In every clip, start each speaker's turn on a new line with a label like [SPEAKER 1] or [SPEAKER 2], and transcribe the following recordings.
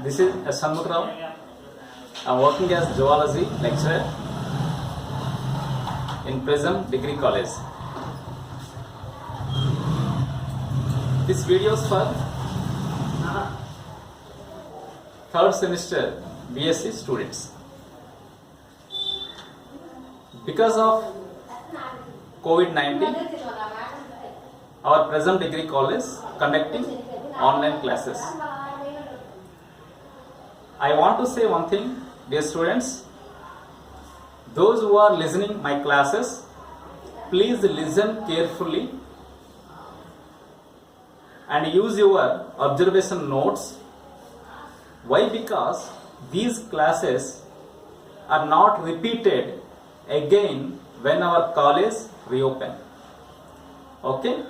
[SPEAKER 1] This is Shanmukh Rao. I am working as zoology lecturer in Prism Degree College. This video is for third semester BSc students. Because of COVID-19, our Prism Degree College conducting online classes. I want to say one thing, dear students. Those who are listening my classes, please listen carefully and use your observation notes. Why? Because these classes are not repeated again when our college reopen. Okay?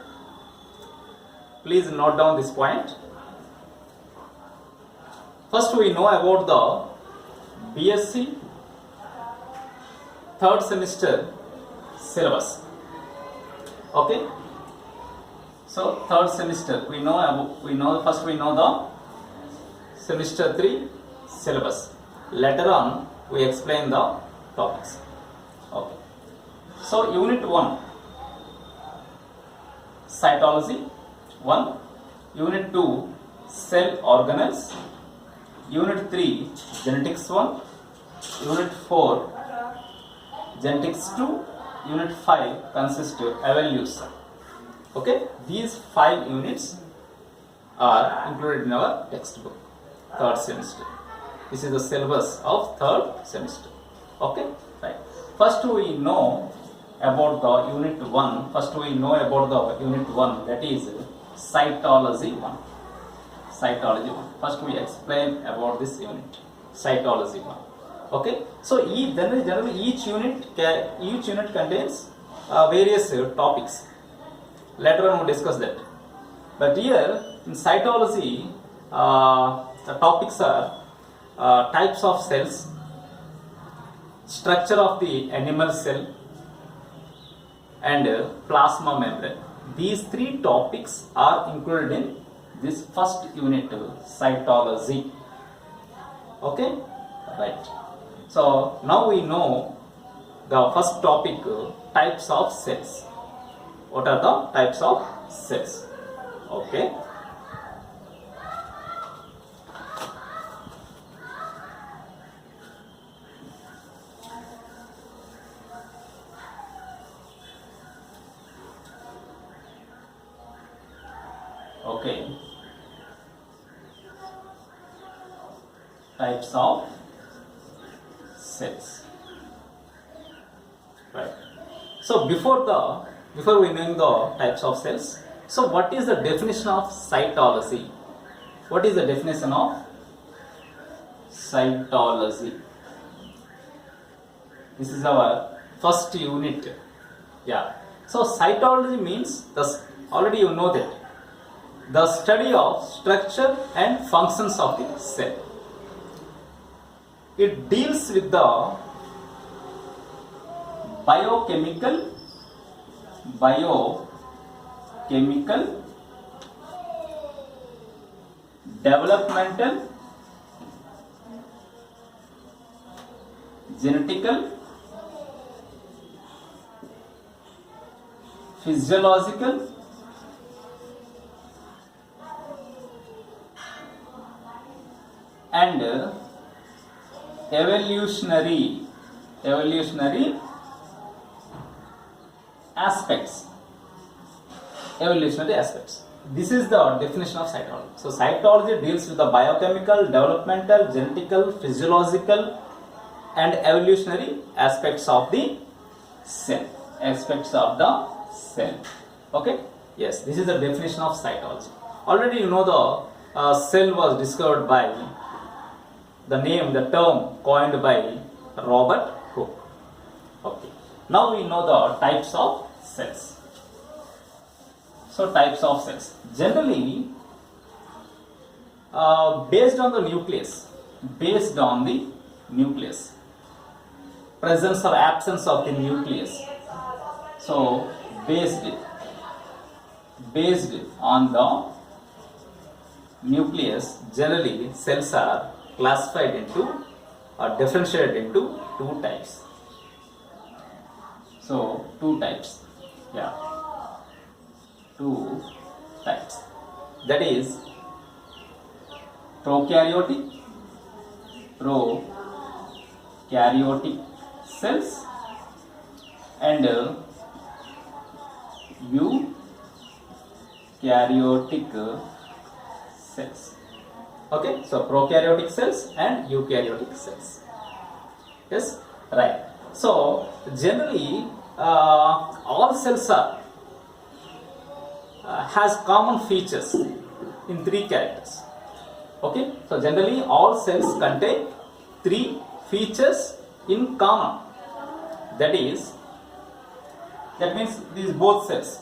[SPEAKER 1] Please note down this point. First we know about the BSc third semester syllabus. Okay? So third semester we know the semester 3 syllabus. Later on we explain the topics. Okay. So unit 1 cytology 1, unit 2 cell organelles, unit 3 genetics 1, unit 4 genetics 2, unit 5 consists of evolution. Okay, these 5 units are included in our textbook third semester. This is the syllabus of third semester. Okay, right. First we know about the unit 1. First we know about the unit 1, that is cytology 1. Cytology 1. First we explain about this unit, cytology 1. Okay, so generally each unit contains various topics. Later on we discuss that. But here in cytology, the topics are types of cells, structure of the animal cell, and plasma membrane. These 3 topics are included in this first unit, cytology. Okay, right. So now we know the first topic, types of cells. What are the types of cells? Okay. Okay. Types of cells. Right. So before we know the types of cells, so what is the definition of cytology? What is the definition of cytology? This is our first unit. Yeah. So cytology means already you know that the study of structure and functions of the cell. It deals with the biochemical, developmental, genetical, physiological, and evolutionary aspects. This is the definition of cytology. So cytology deals with the biochemical, developmental, genetical, physiological, and evolutionary aspects of the cell. Okay? Yes, this is the definition of cytology. Already you know the cell was discovered by the term coined by Robert Hooke. Okay. Now we know the types of cells. So types of cells. Generally, based on the nucleus, presence or absence of the nucleus. So based on the nucleus, generally cells are classified into or differentiated into two types. So two types, yeah, two types. That is prokaryotic cells and eukaryotic cells. Okay, so prokaryotic cells and eukaryotic cells. Yes, right. So generally, all cells are has common features in three characters. Okay, so generally all cells contain three features in common. That means these both cells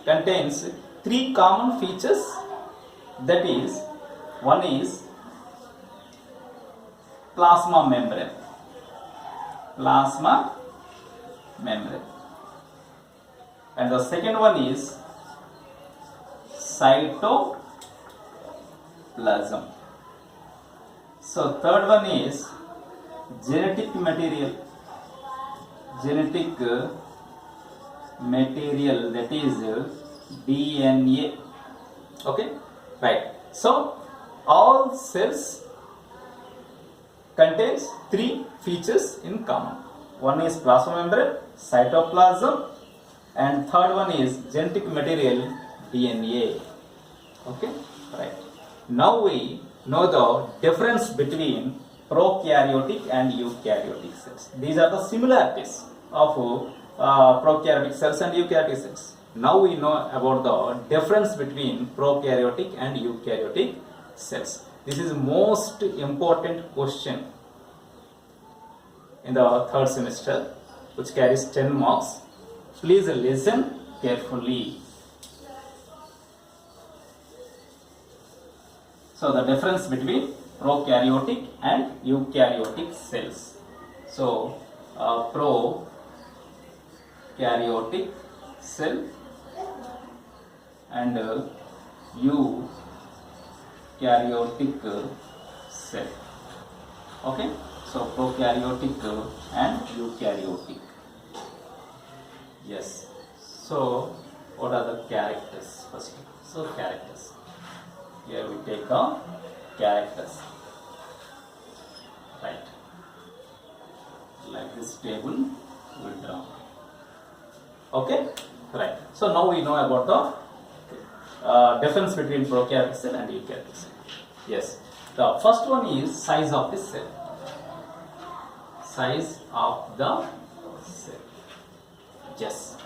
[SPEAKER 1] contains three common features. That is, one is plasma membrane, and the second one is cytoplasm. So third one is genetic material, that is DNA. Okay, right. So all cells contains three features in common. One is plasma membrane, cytoplasm, and third one is genetic material, DNA. Okay, right. Now we know the difference between prokaryotic and eukaryotic cells. These are the similarities of prokaryotic cells and eukaryotic cells. Now we know about the difference between prokaryotic and eukaryotic cells. This is most important question in the third semester, which carries 10 marks. Please listen carefully. So the difference between prokaryotic and eukaryotic cells. So prokaryotic cell and eukaryotic cell. Okay, so prokaryotic and eukaryotic. Yes. So what are the characters first? So characters. Here we take the characters. Right. Like this table we will draw. Okay. Right. So now we know about the difference between prokaryotic cell and eukaryotic cell. Yes. The first one is size of the cell. Size of the cell. Yes.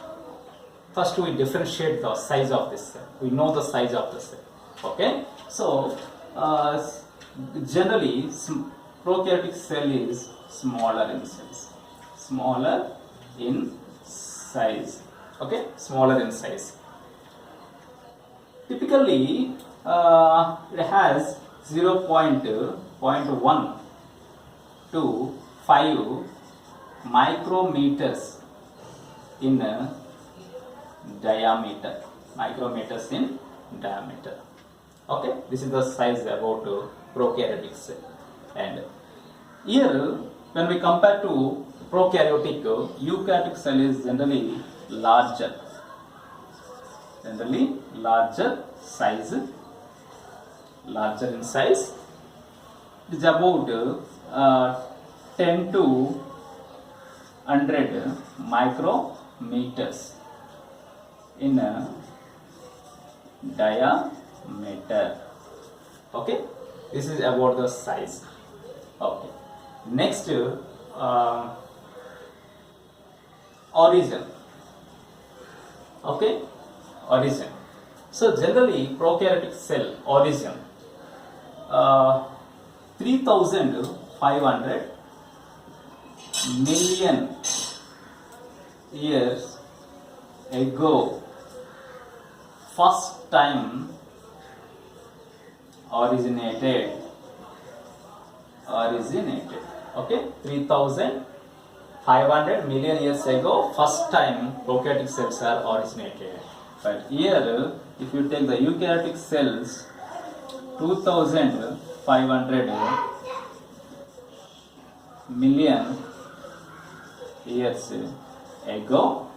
[SPEAKER 1] First we differentiate the size of this cell. We know the size of the cell. Okay. So generally prokaryotic cell is smaller in size. Smaller in size. Okay. Smaller in size. Typically it has 0.1 to 5 micrometers in diameter. Micrometers in diameter. Okay, this is the size about prokaryotic cell. And here, when we compare to prokaryotic, eukaryotic cell is generally larger. Generally larger size. Larger in size. It is about 10 to 100 micrometers in diameter. Okay, this is about the size. Okay, next origin. Okay, origin. So generally prokaryotic cell origin 3,500 million years ago first time originated. Okay, 3,500 million years ago first time prokaryotic cells are originated. But here if you take the eukaryotic cells 2500 million years ago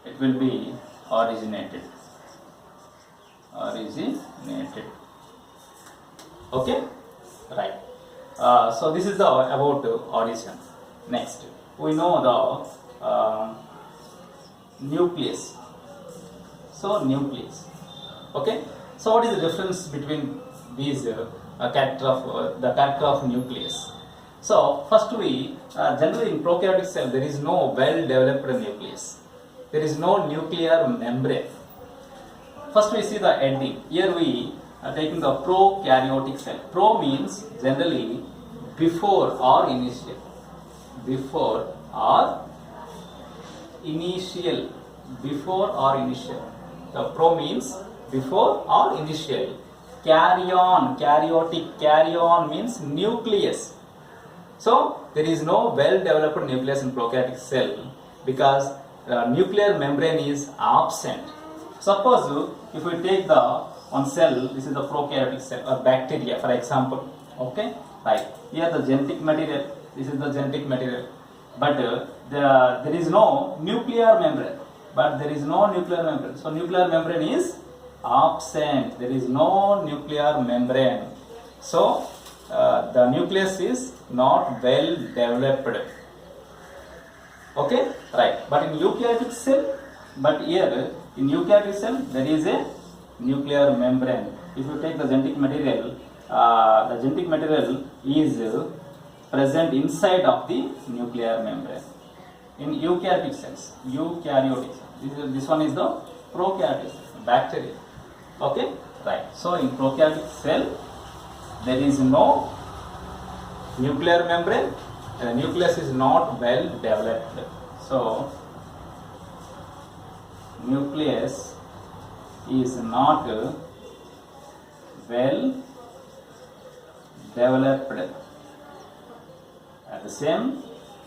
[SPEAKER 1] it will be originated. Okay, right. So this is the about origin. Next we know the nucleus. So nucleus. Okay, so what is the difference between these character of nucleus? So first we generally in prokaryotic cell there is no well developed nucleus. There is no nuclear membrane. First we see the ending. Here we are taking the prokaryotic cell. Pro means generally before or initial. Before or initial. The pro means before or initial. Karyon means nucleus. So there is no well developed nucleus in prokaryotic cell because nuclear membrane is absent. Suppose if we take the one cell, this is the prokaryotic cell or bacteria for example. Okay, right. Here the genetic material, this is the genetic material, but there is no nuclear membrane. So nuclear membrane is absent. There is no nuclear membrane. So the nucleus is not well developed. Okay, right. But in eukaryotic cell, there is a nuclear membrane. If you take the genetic material is present inside of the nuclear membrane. In eukaryotic cells, this one is the prokaryotic cell, bacteria. Okay, right. So in prokaryotic cell, there is no nuclear membrane. The nucleus is not well developed. So nucleus is not well developed. At the same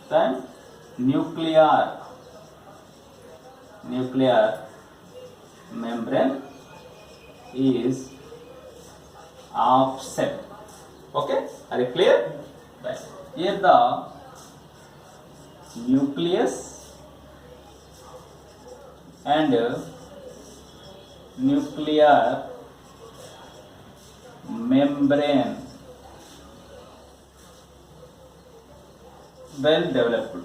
[SPEAKER 1] time, nuclear membrane is absent. Okay, are you clear? Right. Here the nucleus and nuclear membrane well developed.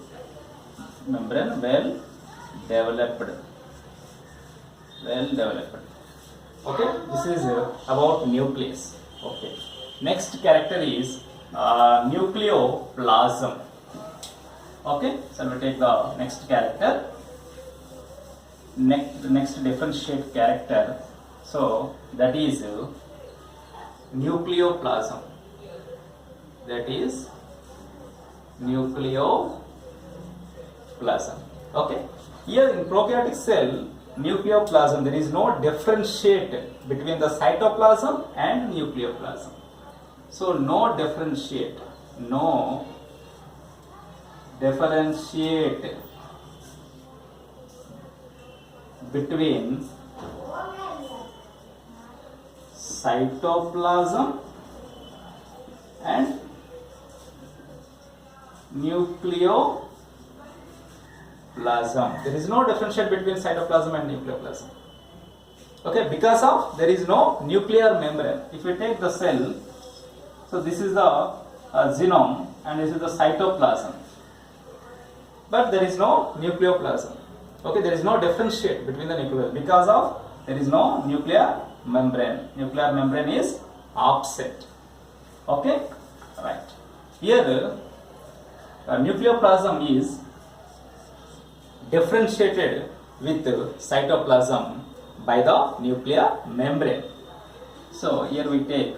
[SPEAKER 1] Okay, this is about nucleus. Okay, next character is nucleoplasm. Okay, so we take the next character. Next differentiate character. So that is nucleoplasm. Okay, here in prokaryotic cell, nucleoplasm, there is no differentiate between the cytoplasm and nucleoplasm. So no differentiate between cytoplasm and nucleoplasm. There is no differentiate between cytoplasm and nucleoplasm. Okay, because of there is no nuclear membrane. If we take the cell, so this is the genome and this is the cytoplasm, but there is no nucleoplasm. Okay, there is no differentiate between the nuclear because of there is no nuclear membrane. Nuclear membrane is absent. Okay, right. Here nucleoplasm is differentiated with cytoplasm by the nuclear membrane. So here we take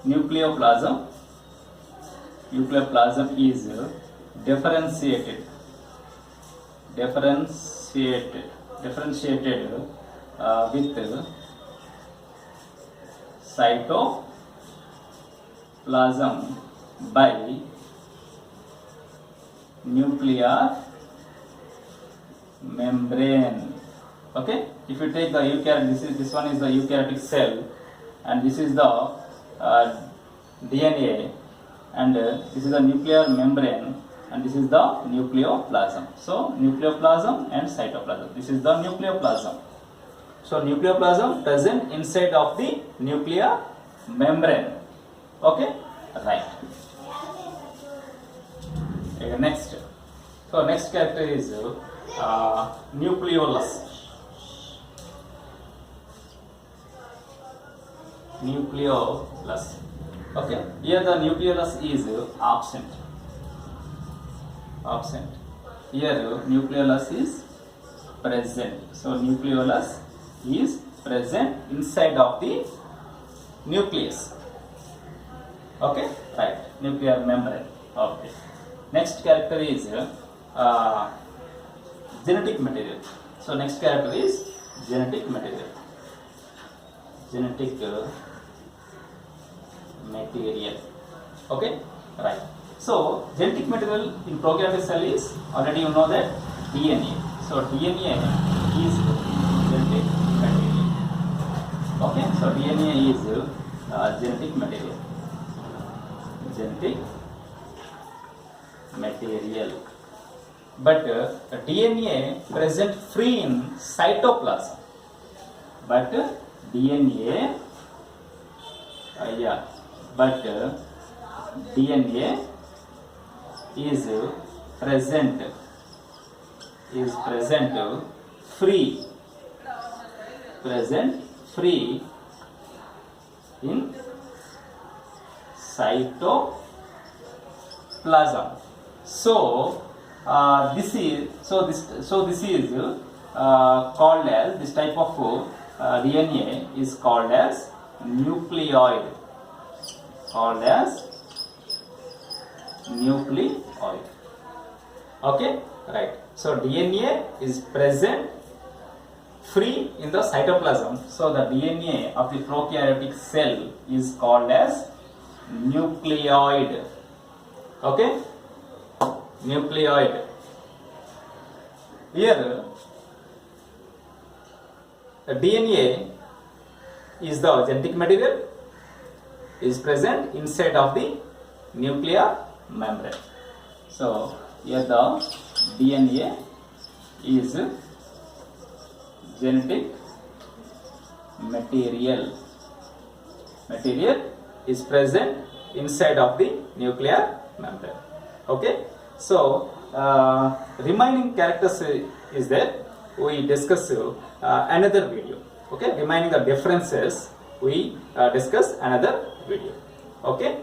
[SPEAKER 1] nucleoplasm. Nucleoplasm is differentiated with cytoplasm by nuclear membrane. Okay. if you take the eukaryotic, this one is the eukaryotic cell, and this is the DNA, and this is the nuclear membrane, and this is the nucleoplasm. So nucleoplasm and cytoplasm. This is the nucleoplasm. So nucleoplasm present inside of the nuclear membrane. Okay, right. Okay, next. So next character is nucleolus. Nucleolus. Okay, here the nucleolus is absent. Absent. Here nucleolus is present. So nucleolus is present inside of the nucleus. Okay, right. Nuclear membrane. Okay. Next character is genetic material. So next character is genetic material. Genetic material. Okay, right. So genetic material in prokaryotic cell is already you know that DNA. So DNA is genetic material. Okay, so DNA is genetic material. Genetic material. But DNA present free in cytoplasm. But DNA, DNA is present free in cytoplasm. So this is called as, this type of DNA is called as nucleoid. Okay, right. So DNA is present free in the cytoplasm. So the DNA of the prokaryotic cell is called as nucleoid. Okay, nucleoid. Here DNA is the genetic material, is present inside of the nuclear membrane. So here the DNA is genetic material is present inside of the nuclear membrane. Okay, so remaining characters is there, we discuss another video. Okay, remaining the differences we discuss another video. Okay,